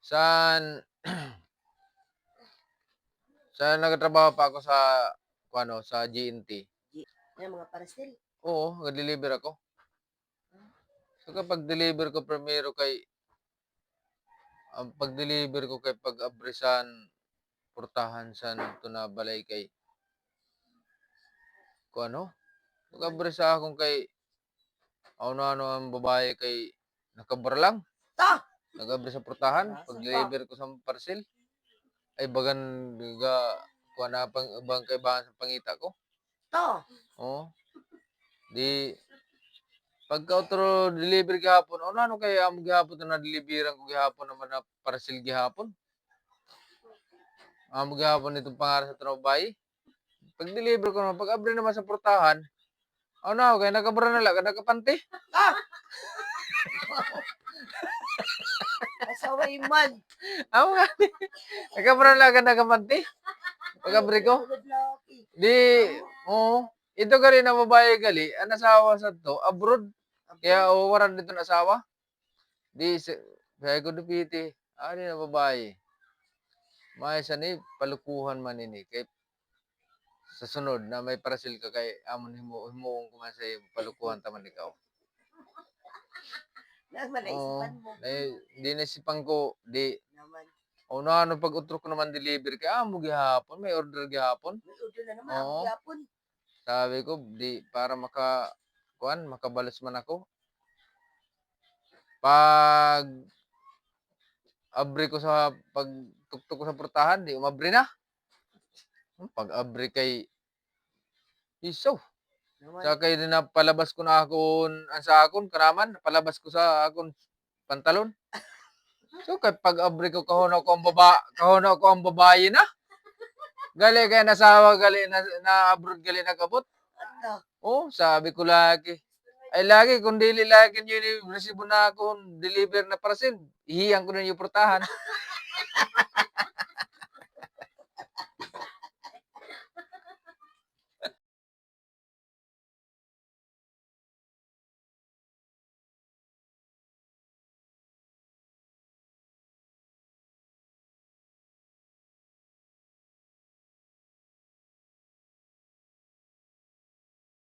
Saan sa nagtatrabaho pa ako sa ano, sa GNT. Yung mga parcel. Oo, nag-deliver ako. So kapag deliver ko primero kay ang pag-deliver ko kay pag-abrisan, portahan sa to na balay kay kung ano, pag-abrisa akong kay ano ang babae kay nakabra lang. Ta! Nag-abri sa portahan, Nasa pa. pag-deliver ko sa parcel, ay bagan ga kuha na pang bang kaibahan sa pangita ko. Ta! Oo. Di pagka otro deliver gihapon, ano kay amo gihapon na deliveran ko gihapon naman na parcel gihapon. Amo gihapon itong pangalan sa trabaho. Pag-deliver ko naman, pag-abri naman sa portahan, kay nakabra na lang, nakapante. Ah! Asaway man. Amo nga, nakabra na lang, nakapante. Pag-abri ko. Di, oo. Ito gali na babae gali, ang asawa sa to, abroad. Kaya waran dito na asawa. Di, sabi ko dupiti, na babae. May ni palukuhan man ini. Kay sa sunod na may parasil ka kay amon himuon ko man sa palukuhan taman ikaw. Naman Oo, naisipan mo. di naisipan ko, di, Naman. ano pag utro ko naman deliver kay amo gihapon, may order gihapon. May order na naman. Oo. Ang yapon. Sabi ko, di, para makabalas man ako. Pag abri ko sa pagtuktok ko sa portahan, di umabri na. Pag abri kay iso. Naman. Sa kay na palabas ko na akon ang sa akon karaman, palabas ko sa akon pantalon. So kay pag abri ko kahon ako ang babae na. Gali kay nasawa gali na abroad gali nagabot. Ata. Oh, sabi ko lagi. Ay lagi kung dili lagi niyo ni resibo na akong deliver na parcel, ihiyang ko na yung portahan.